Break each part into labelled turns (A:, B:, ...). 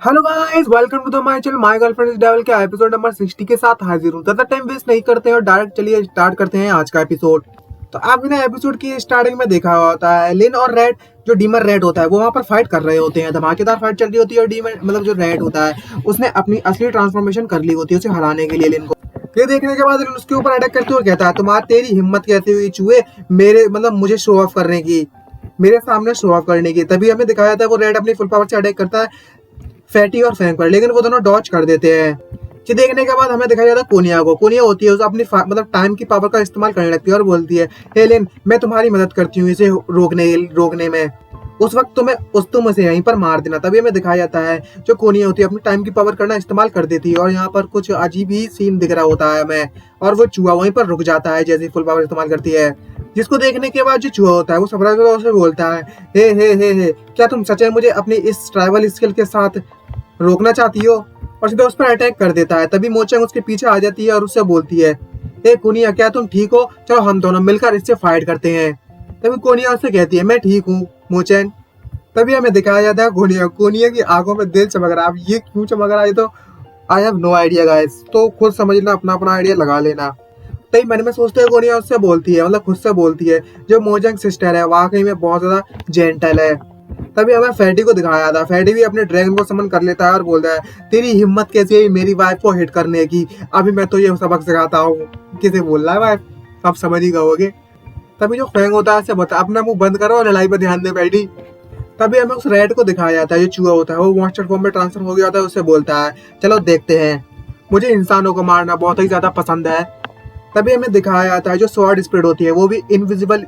A: Hello guys, welcome to the my channel. My girlfriend is devil के episode number 60 के साथ हाजिर हूँ। ज्यादा टाइम वेस्ट नहीं करते हैं और डायरेक्ट चलिए स्टार्ट करते हैं आज का एपिसोड। तो आपने एपिसोड की स्टार्टिंग में देखा होता है लिन और रेड, जो डीमर रेड होता है वो वहाँ पर फाइट कर रहे होते हैं। धमाकेदार फाइट चल रही होती है और डीमर मतलब जो रेड होता है उसने अपनी असली ट्रांसफॉर्मेशन कर ली होती है उसे हराने के लिए लिन को। ये देखने के बाद लिन उसके ऊपर अटैक करते हुए कहता है, तुम्हारी तेरी हिम्मत कैसे हुई चूहे मेरे मतलब मुझे शो ऑफ करने की, मेरे सामने शो ऑफ करने की। तभी हमें दिखाया था वो रेड अपनी फुल पावर से अटैक करता है फैटी और फैंक पर, लेकिन वो दोनों डॉच कर देते हैं। ये देखने के बाद हमें दिखाया जाता है कोनिया को। कोनिया होती है उसे अपनी मतलब टाइम की पावर का इस्तेमाल करने लगती है और बोलती है, हेलेन मैं तुम्हारी मदद करती हूँ इसे रोकने में। उस वक्त तुम उसे यहीं पर मार देना। तभी हमें दिखाया जाता है जो कोनिया होती है अपनी टाइम की पावर करना इस्तेमाल कर देती है और यहाँ पर कुछ अजीब ही सीन दिख रहा होता है हमें, और वो चूहा वहीं पर रुक जाता है जैसे फुल पावर इस्तेमाल करती है। जिसको देखने के बाद जो चूहा होता है वो सरप्राइज से बोलता है, हे क्या तुम सच में मुझे अपनी इस ट्राइबल स्किल के साथ रोकना चाहती हो? और सीधा उस पर अटैक कर देता है। तभी मोचेंग उसके पीछे आ जाती है और उससे बोलती है, ए कोनिया क्या तुम ठीक हो? चलो हम दोनों मिलकर इससे फाइट करते हैं। तभी कोनिया उससे कहती है, मैं ठीक हूँ मोचेंग। तभी हमें दिखाया जाता है कोनिया की आंखों में दिल चमक रहा है। अब ये क्यों चमक रहा है तो I have no idea guys, तो खुद समझ लेना, अपना अपना आइडिया लगा लेना। तभी मन में सोचते हुए कोनिया उससे बोलती है, मतलब खुद से बोलती है, जो मोजेंग सिस्टर है वाकई में बहुत ज्यादा जेंटल है। तभी हमें फैटी को दिखाया था। फैटी भी अपने ड्रैगन को समन कर लेता है और बोलता है, तेरी हिम्मत कैसी है मेरी वाइफ को हिट करने की? अभी मैं तो ये सबक सिखाता हूँ। किसे बोल रहा है वाइफ, आप समझ ही गए। तभी जो फैंग होता है उससे बता, अपना मुंह बंद करो और लड़ाई पर ध्यान दे फैटी। तभी हमें उस रेड को दिखाया जाता है जो चूहा होता है वो मॉन्स्टर फॉर्म में ट्रांसफर हो गया होता है। उससे बोलता है, चलो देखते हैं, मुझे इंसानों को मारना बहुत ही ज्यादा पसंद है। तभी हमें दिखाया जाता है जो स्वॉर्ड स्पीड होती है वो भी इनविजिबल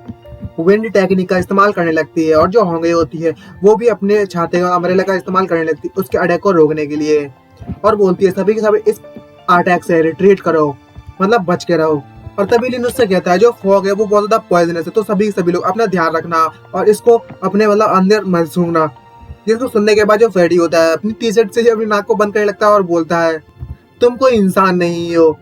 A: विंड टेक्निक का इस्तेमाल करने लगती है, और जो होंगे होती है वो भी अपने छाते और अम्ब्रेला का इस्तेमाल करने लगती है उसके अटैक को रोकने के लिए, और बोलती है सभी के सभी इस अटैक से रिट्रीट करो, मतलब बच के रहो। और तभी लिन उससे कहता है जो फॉग है वो बहुत ज्यादा पॉइजनस है, तो सभी लोग अपना ध्यान रखना और इसको अपने मतलब अंदर मत सूंघना। जिसको सुनने के बाद जो फेडी होता है अपनी टी शर्ट से अपनी नाक को बंद करने लगता है और बोलता है, तुम कोई इंसान नहीं हो,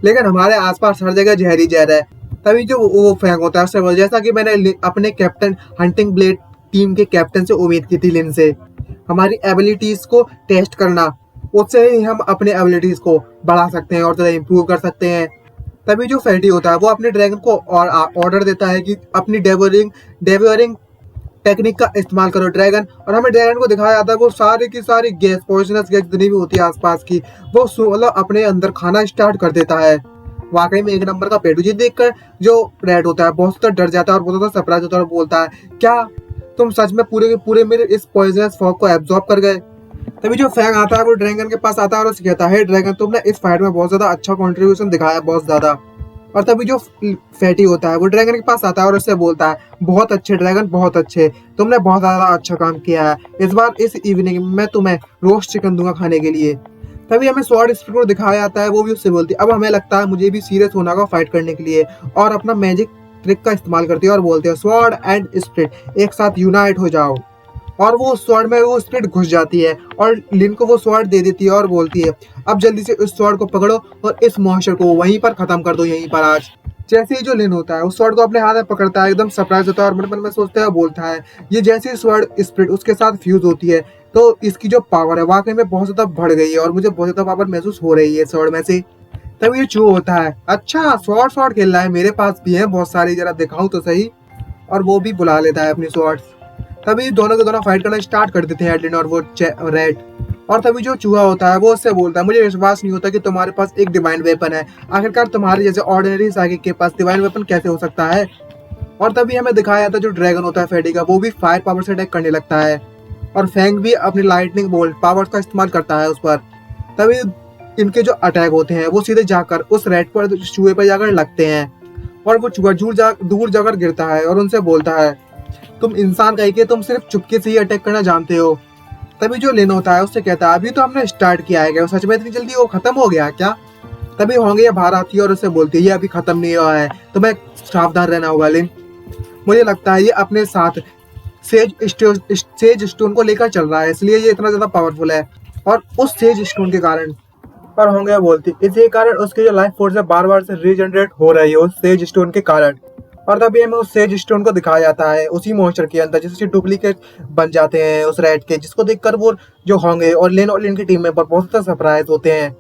A: लेकिन हमारे आसपास हर जगह जहरी जहर है। तभी जो वो फैंक होता है उससे, जैसा कि मैंने अपने कैप्टन हंटिंग ब्लेड टीम के कैप्टन से उम्मीद की थी लिन से, हमारी एबिलिटीज को टेस्ट करना, उससे ही हम अपने एबिलिटीज को बढ़ा सकते हैं और ज्यादा इम्प्रूव कर सकते हैं। तभी जो फैटी होता है वो अपने ड्रैगन को और ऑर्डर देता है कि अपनी डेवरिंग टेक्निक का इस्तेमाल करो ड्रैगन। और हमें ड्रैगन को दिखाया जाता है वो सारी की सारी गैस, पॉइजनस गैस जितनी भी होती है आसपास की, वो मतलब अपने अंदर खाना स्टार्ट कर देता है। वाकई में एक नंबर का पेटू। जी देखकर जो रेड होता है बहुत ज्यादा डर जाता है और बहुत ज्यादा सरप्राइज होता है और बोलता है, क्या तुम सच में पूरे के पूरे मेरे इस पॉइजनस फॉग को एब्जॉर्ब कर गए? तभी जो फैंग आता है वो ड्रैगन के पास आता है और उसे कहता है, ड्रैगन तुमने इस फाइट में बहुत ज्यादा अच्छा कंट्रीब्यूशन दिखाया, बहुत ज्यादा। और तभी जो फैटी होता है वो ड्रैगन के पास आता है और उससे बोलता है, बहुत अच्छे ड्रैगन, बहुत अच्छे, तुमने बहुत ज्यादा अच्छा काम किया है। इस बार इस इवनिंग मैं तुम्हें रोस्ट चिकन दूंगा खाने के लिए। तभी हमें स्वॉर्ड स्पीड को दिखाया जाता है, वो भी उससे बोलती है, अब हमें लगता है मुझे भी सीरियस होना होगा फाइट करने के लिए, और अपना मैजिक ट्रिक का इस्तेमाल करती है और बोलते हैं, स्वॉर्ड एंड स्प्लिट एक साथ यूनाइट हो जाओ। और वो स्वॉर्ड में वो स्प्लिट घुस जाती है और लिन को वो स्वॉर्ड दे देती है और बोलती है, अब जल्दी से उस स्वॉर्ड को पकड़ो और इस मॉन्स्टर को वहीं पर खत्म कर दो, यहीं पर आज। जैसे ही जो लिन होता है उस स्वॉर्ड को अपने हाथ में पकड़ता है, एकदम सरप्राइज होता है और मन में सोचता है, बोलता है, ये जैसे ही स्वॉर्ड स्प्लिट उसके साथ फ्यूज होती है तो इसकी जो पावर है वाकई में बहुत ज्यादा बढ़ गई है और मुझे बहुत ज्यादा पावर महसूस हो रही है स्वॉर्ड में से। तभी ये चू होता है, अच्छा स्वॉर्ड खेल रहा है, मेरे पास भी है बहुत सारी, जरा दिखाऊं तो सही। और वो भी बुला लेता है अपनी स्वॉर्ड। तभी दोनों के दोनों फाइट करना स्टार्ट कर देते हैं एडलिन और वो रेड। और तभी जो चूहा होता है वो उससे बोलता है, मुझे विश्वास नहीं होता कि तुम्हारे पास एक डिवाइन वेपन है, आखिरकार तुम्हारे जैसे ऑर्डिनरी साइकिक के पास डिवाइन वेपन कैसे हो सकता है? और तभी हमें दिखाया था जो ड्रैगन होता है फेडी का, वो भी फायर पावर से अटैक करने लगता है और फैंग भी अपनी लाइटनिंग बोल्ट पावर का इस्तेमाल करता है उस पर। तभी इनके जो अटैक होते हैं वो सीधे जाकर उस रेड पर चूहे पर जाकर लगते हैं और वो चूहा दूर जाकर गिरता है और उनसे बोलता है, तुम इंसान कहीं के, तुम सिर्फ चुपके से ही अटैक करना जानते हो। तभी जो लिन होता है उससे कहता है, अभी तो हमने स्टार्ट किया है, क्या सच में इतनी जल्दी वो खत्म हो गया क्या? तभी होंगे बाहर आती है और उससे बोलती है, ये अभी खत्म नहीं हुआ है, तुम्हें सावधान रहना होगा लिन। मुझे लगता है ये अपने साथ सेज स्टोन को लेकर चल रहा है, इसलिए ये इतना ज्यादा पावरफुल है। और उस सेज स्टोन के कारण, पर होंगे बोलती, इसी कारण उसकी जो लाइफ फोर्स है बार बार से रीजनरेट हो रही है उस सेज स्टोन के कारण। और तभी हमें उस सेज स्टोन को दिखाया जाता है उसी मॉन्स्टर के अंदर, जिससे डुप्लीकेट बन जाते हैं उस रैट के, जिसको देखकर वो जो होंगे और लिन की टीम मेंबर बहुत ज़्यादा सरप्राइज होते हैं।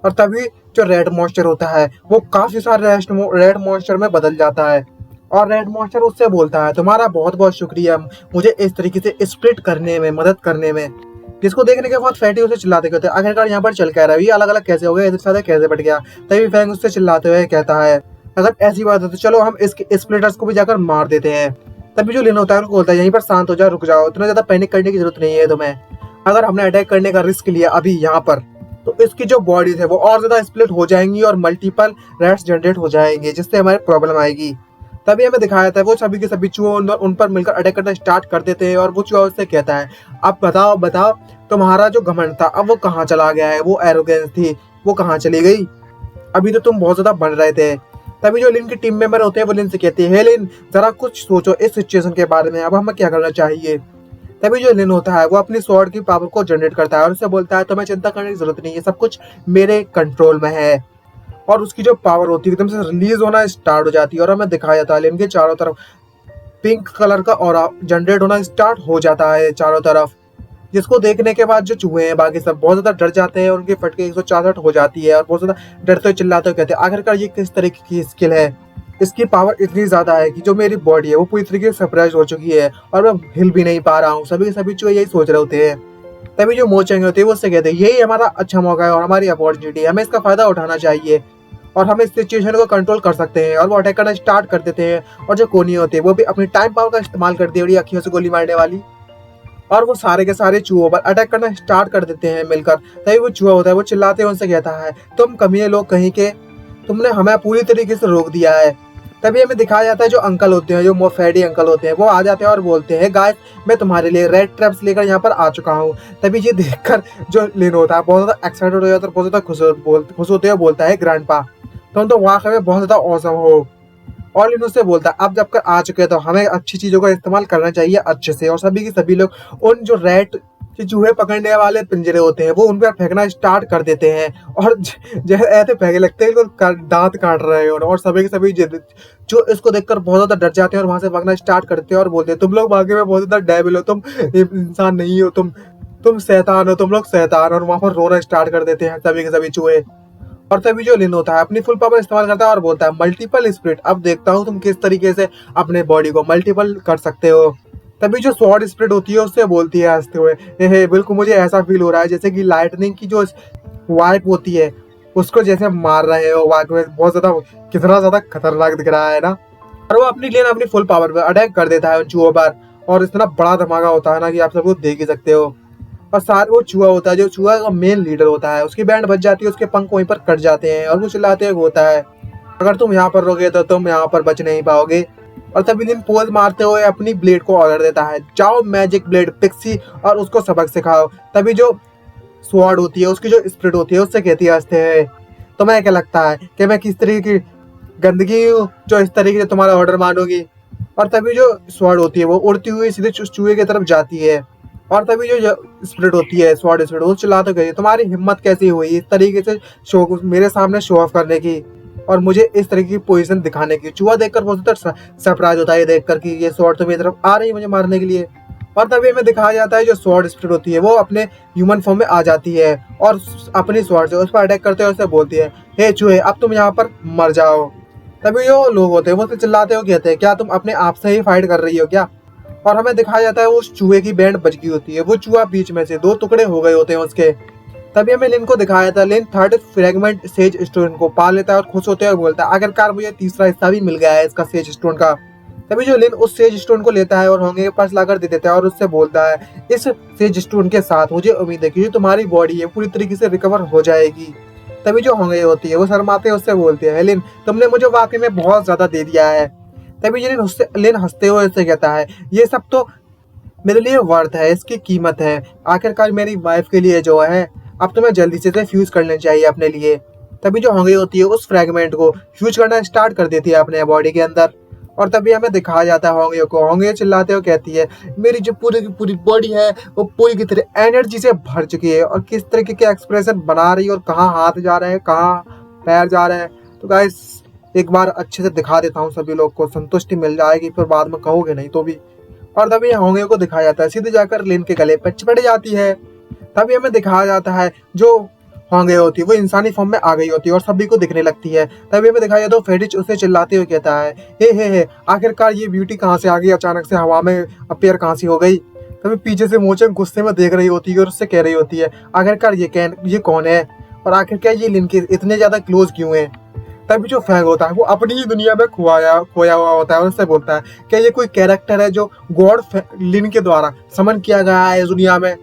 A: और तभी जो रेड मॉन्स्टर होता है वो काफी सारे रेड मॉन्स्टर में बदल जाता है, और रेड मॉन्स्टर उससे बोलता है तुम्हारा बहुत बहुत शुक्रिया मुझे इस तरीके से स्प्लिट करने में मदद करने में। जिसको देखने के बाद फैटी उसे चिल्लाते कहते हैं आखिरकार यहाँ पर चल क्या रहा है, ये अलग अलग कैसे हो गए, इधर साथ कैसे बट गया। तभी फैंग उससे चिल्लाते हुए कहता है अगर ऐसी बात है तो चलो हम इसके स्प्लिटर्स को भी जाकर मार देते हैं। तभी जो लिन होता है उसको बोलता है यहीं पर शांत हो जाओ, रुक जाओ, इतना ज्यादा पैनिक करने की जरूरत नहीं है तुम्हें। अगर हमने अटैक करने का रिस्क लिया अभी यहाँ पर तो इसकी जो बॉडीज है वो और ज्यादा स्प्लिट हो जाएंगी और मल्टीपल रैट्स जनरेट हो जाएंगे, जिससे हमारे प्रॉब्लम आएगी। तभी हमें दिखाया जाता है वो सभी के सभी चूहे उन पर मिलकर अटैक करना स्टार्ट कर देते हैं, और वो चूहा उससे कहता है अब बताओ बताओ तुम्हारा जो घमंड था अब वो कहाँ चला गया है, वो एरोगेंस थी वो कहाँ चली गई, अभी तो तुम बहुत ज्यादा बन रहे थे। तभी जो लिन के टीम मेंबर होते हैं वो लिन से कहते हैं हे लिन जरा कुछ सोचो इस सिचुएशन के बारे में, अब हमें क्या करना चाहिए। तभी जो लिन होता है वो अपनी स्वॉर्ड की पावर को जनरेट करता है और उससे बोलता है तुम्हें चिंता करने की जरूरत नहीं है, सब कुछ मेरे कंट्रोल में है। और उसकी जो पावर होती है एकदम से रिलीज होना स्टार्ट हो जाती है, और हमें दिखाया जाता है लिन के चारों तरफ पिंक कलर का ऑरा जनरेट होना स्टार्ट हो जाता है चारों तरफ, जिसको देखने के बाद जो चूहे हैं बाकी सब बहुत ज्यादा डर जाते हैं और उनकी फटके 164 हो जाती है और बहुत ज्यादा डरते हुए चिल्लाते हुए कहते हैं आखिरकार ये किस तरीके की स्किल है, इसकी पावर इतनी ज्यादा है कि जो मेरी बॉडी है वो पूरी तरीके से सरप्राइज हो चुकी है और मैं हिल भी नहीं पा रहा हूँ। सभी के सभी चूहे यही सोच रहे होते हैं। तभी जो मोचेंगे होते हैं वो उससे कहते हैं यही हमारा अच्छा मौका है और हमारी अपॉर्चुनिटी है, हमें इसका फायदा उठाना चाहिए और हम इस सिचुएशन को कंट्रोल कर सकते हैं। और वो अटैक करना स्टार्ट कर देते हैं और जो कोनी होते हैं वो भी अपनी टाइम पावर का इस्तेमाल करती है अखियों से गोली मारने वाली, और वो सारे के सारे चूहों पर अटैक करना स्टार्ट कर देते हैं मिलकर। तभी वो चूहा होता है वो चिल्लाते हैं उनसे कहता है तुम कमीने लोग कहीं के, तुमने हमें पूरी तरीके से रोक दिया है। तभी हमें दिखाया जाता है जो अंकल होते हैं जो मोफेडी अंकल होते हैं वो आ जाते हैं और बोलते हैं गाइस मैं तुम्हारे लिए रेड ट्रैप्स लेकर यहाँ पर आ चुका हूँ। तभी ये देखकर जो लिन होता है बहुत ज्यादा एक्साइटेड हो जाता है, बहुत ज्यादा खुश होते हुए बोलता है ग्रैंडपा तुम तो वाकई में बहुत ज्यादा औसम हो। और लिन उससे बोलता है अब जब कर आ चुके हैं तो हमें अच्छी चीजों का इस्तेमाल करना चाहिए अच्छे से। और सभी के सभी लोग उन जो रेड चूहे पकड़ने वाले पिंजरे होते हैं वो उन पर फेंकना स्टार्ट कर देते हैं और जैसे ऐसे फेंके लगते हैं दांत काट रहे हैं, और सभी के सभी जो इसको देखकर बहुत ज्यादा डर जाते हैं और वहां से भागना स्टार्ट करते हैं और बोलते हैं तुम लोग भागे में बहुत ज्यादा डेविल हो, तुम इंसान नहीं हो, तुम शैतान हो, तुम लोग शैतान। और वहां पर रोना स्टार्ट कर देते हैं सभी के सभी चूहे। और तभी जो लिन होता है अपनी फुल पावर इस्तेमाल करता है और बोलता है मल्टीपल स्प्लिट, अब देखता हूँ तुम किस तरीके से अपने बॉडी को मल्टीपल कर सकते हो। तभी जो स्वॉर्ड स्प्लिट होती है उससे बोलती है हंसते हुए हे बिल्कुल मुझे ऐसा फील हो रहा है जैसे कि लाइटनिंग की जो वाइप होती है उसको जैसे मार रहे हो, वाइप में बहुत ज्यादा कितना ज्यादा खतरनाक दिख रहा है ना। और वो अपनी लिन अपनी फुल पावर पे अटैक कर देता है उन चूहों पर, और इतना बड़ा धमाका होता है ना कि आप सब लोग देख ही सकते हो। और सारे वो चूहा होता है जो चूहा का मेन लीडर होता है उसकी बैंड बच जाती है, उसके पंख वहीं पर कट जाते हैं और वो चिल्लाते हुए होता है अगर तुम यहाँ पर रहोगे तो तुम यहाँ पर बच नहीं पाओगे। और तभी लिन पोज मारते हुए अपनी ब्लेड को ऑर्डर देता है जाओ मैजिक ब्लेड पिक्सी और उसको सबक सिखाओ। तभी जो स्वॉर्ड होती है उसकी जो स्प्रिट होती है उससे कहती है हंसते हुए तुम्हें क्या लगता है कि मैं किस तरीके की गंदगी हूँ जो इस तरीके से तुम्हारा ऑर्डर मानोगी। और तभी जो स्वॉर्ड होती है वो उड़ती हुई सीधे चूहे की तरफ जाती है। और तभी जो स्प्लिट होती है स्वॉर्ड स्प्लिट वो चिल्लाते गई तुम्हारी हिम्मत कैसी हुई इस तरीके से शो मेरे सामने शो ऑफ करने की और मुझे इस तरीके की पोजीशन दिखाने की। चूहा देखकर बहुत ज्यादा सरप्राइज होता है देखकर कि ये स्वॉर्ड तो मेरी तरफ आ रही है मुझे मारने के लिए। और तभी हमें दिखाया जाता है जो स्वॉर्ड स्प्लिट होती है वो अपने ह्यूमन फॉर्म में आ जाती है और अपनी स्वॉर्ड से उस पर अटैक करते हुए उससे बोलती है हे चूहे अब तुम यहाँ पर मर जाओ। तभी जो लोग होते हैं वो चिल्लाते हुए कहते हैं क्या तुम अपने आप से ही फाइट कर रही हो क्या। और हमें दिखाया जाता है उस चूहे की बैंड बच गई होती है, वो चूहा बीच में से दो टुकड़े हो गए होते हैं उसके। तभी हमें लिन को दिखाया जाता है लिन थर्ड फ्रेगमेंट सेज स्टोन को पा लेता है और खुश होते हुए बोलता है आखिरकार मुझे तीसरा हिस्सा भी मिल गया है इसका सेज स्टोन का। तभी जो लिन उस सेज स्टोन को लेता है और होंगे के पास लाकर दे देता है और उससे बोलता है इस सेज स्टोन के साथ मुझे उम्मीद है कि जो तुम्हारी बॉडी है पूरी तरीके से रिकवर हो जाएगी। तभी जो होंगे होती है वो शर्माते उससे बोलती है लिन तुमने मुझे वाकई में बहुत ज्यादा दे दिया है। तभी लिन हंसते हुए उससे कहता है ये सब तो मेरे लिए वर्थ है, इसकी कीमत है, आखिरकार मेरी वाइफ के लिए जो है अब तुम्हें जल्दी से फ्यूज कर लेना चाहिए अपने लिए। तभी जो होंगे होती है उस फ्रेगमेंट को फ्यूज करना स्टार्ट कर देती है अपने बॉडी के अंदर। और तभी हमें दिखाया जाता है होंगे को, होंगे चिल्लाते हुए कहती है मेरी जो पूरी की पूरी बॉडी है वो पूरी की तरह एनर्जी से भर चुकी है और किस तरीके के एक्सप्रेशन बना रही है और कहाँ हाथ जा रहे हैं कहाँ पैर जा रहे हैं। तो गाइस एक बार अच्छे से दिखा देता हूँ, सभी लोग को संतुष्टि मिल जाएगी, फिर बाद में कहोगे नहीं तो भी। और तभी होंगे को दिखाया जाता है, सीधे जाकर लिन के गले पर चिपट जाती है। तभी हमें दिखाया जाता है जो होंगे होती है वो इंसानी फॉर्म में आ गई होती है और सभी को दिखने लगती है। तभी हमें दिखाया जाता है फेडिच उसे चिल्लाते हुए कहता है, हे आखिरकार ये ब्यूटी कहाँ से आ गई, अचानक से हवा में अपीयर कहाँ से हो गई। तभी पीछे से मोचन गुस्से में देख रही होती है और उससे कह रही होती है, आखिरकार ये कौन है और आखिरकार ये लिन के इतने ज्यादा क्लोज क्यों है। तभी जो फैंग होता है वो अपनी ही दुनिया में खोया हुआ होता है और उससे बोलता है कि ये कोई कैरेक्टर है जो गॉड लिन के द्वारा समन किया गया है इस दुनिया में।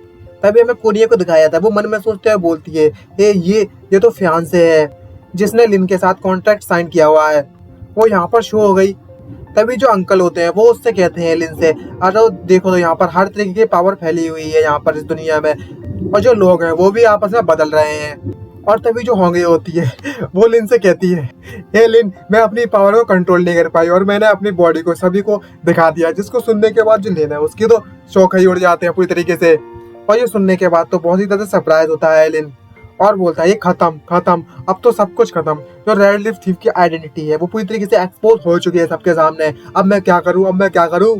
A: तभी हमें कोरिया को दिखाया जाता है, वो मन में सोचते हुए बोलती है, ये तो फियांसे है जिसने लिन के साथ कॉन्ट्रैक्ट साइन किया हुआ है। वो यहाँ पर शो हो गई। तभी जो अंकल होते हैं वो उससे कहते हैं लिन से, अरे देखो तो यहाँ पर हर तरीके की पावर फैली हुई है यहाँ पर इस दुनिया में, और जो लोग हैं वो भी आपस में बदल रहे हैं। और तभी जो होंगे होती है वो लिन से कहती है, हे लिन, मैं अपनी पावर को कंट्रोल नहीं कर पाई और मैंने अपनी बॉडी को सभी को दिखा दिया। जिसको सुनने के बाद जो लिन है उसकी तो शौक ही उड़ जाते हैं पूरी तरीके से। और ये सुनने के बाद तो बहुत ही ज्यादा सरप्राइज होता है लिन और बोलता है, ये खत्म, अब तो सब कुछ खत्म। जो रेड लिफ थीफ की आइडेंटिटी है वो पूरी तरीके से एक्सपोज हो चुकी है सबके सामने। अब मैं क्या करूं।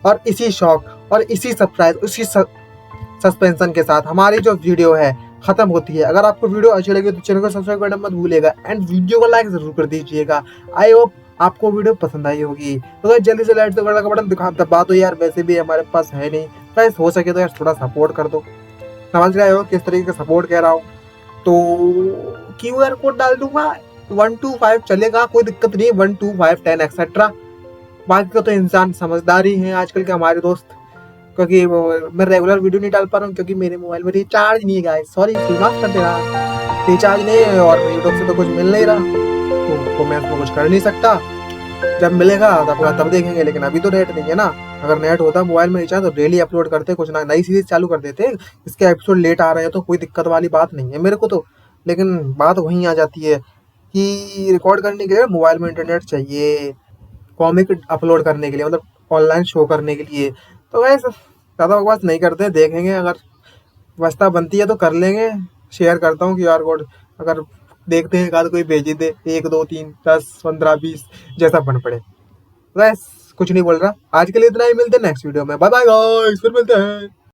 A: और इसी शौक और इसी सरप्राइज, उसी सस्पेंशन के साथ हमारी जो वीडियो है खत्म होती है। अगर आपको वीडियो अच्छी लगी तो चैनल को सब्सक्राइब करना मत भूलिएगा एंड वीडियो को लाइक जरूर कर दीजिएगा। आई होप आपको वीडियो पसंद आई होगी। तो जल्दी से लाइक का बटन दबा दो यार, वैसे भी हमारे पास है नहीं। गाइस हो सके तो यार थोड़ा सपोर्ट कर दो। समझ रहे हो किस तरीके का सपोर्ट कह रहा हूँ। तो QR कोड डाल दूंगा, 125 चलेगा, कोई दिक्कत नहीं, 125 10 एक्सेट्रा। बाकी का तो इंसान समझदार ही है आजकल के हमारे दोस्त, क्योंकि मैं रेगुलर वीडियो नहीं डाल पा रहा हूँ क्योंकि मेरे मोबाइल में रिचार्ज नहीं है गाइस, सॉरी माफ कर देना, रिचार्ज नहीं है और यूट्यूब से तो कुछ मिल नहीं रहा, तो मैं इसमें कुछ कर नहीं सकता। जब मिलेगा तब देखेंगे, लेकिन अभी तो नेट नहीं है ना। अगर नेट होता मोबाइल में रिचार्ज तो डेली अपलोड करते, कुछ ना नई सीरीज चालू कर देते। इसके एपिसोड लेट आ रहे हैं तो कोई दिक्कत वाली बात नहीं है मेरे को तो, लेकिन बात वहीं आ जाती है कि रिकॉर्ड करने के लिए मोबाइल में इंटरनेट चाहिए, कॉमिक अपलोड करने के लिए, मतलब ऑनलाइन शो करने के लिए। तो वैसे ज़्यादा बकवास नहीं करते, देखेंगे अगर व्यवस्था बनती है तो कर लेंगे। शेयर करता हूँ QR कोड, अगर देखते हैं कोई भेज दे, 1 2 3 10 15 20 जैसा बन पड़े। बस कुछ नहीं बोल रहा, आज के लिए इतना ही, मिलते हैं नेक्स्ट वीडियो में। बाय बाय गाइस, फिर मिलते हैं।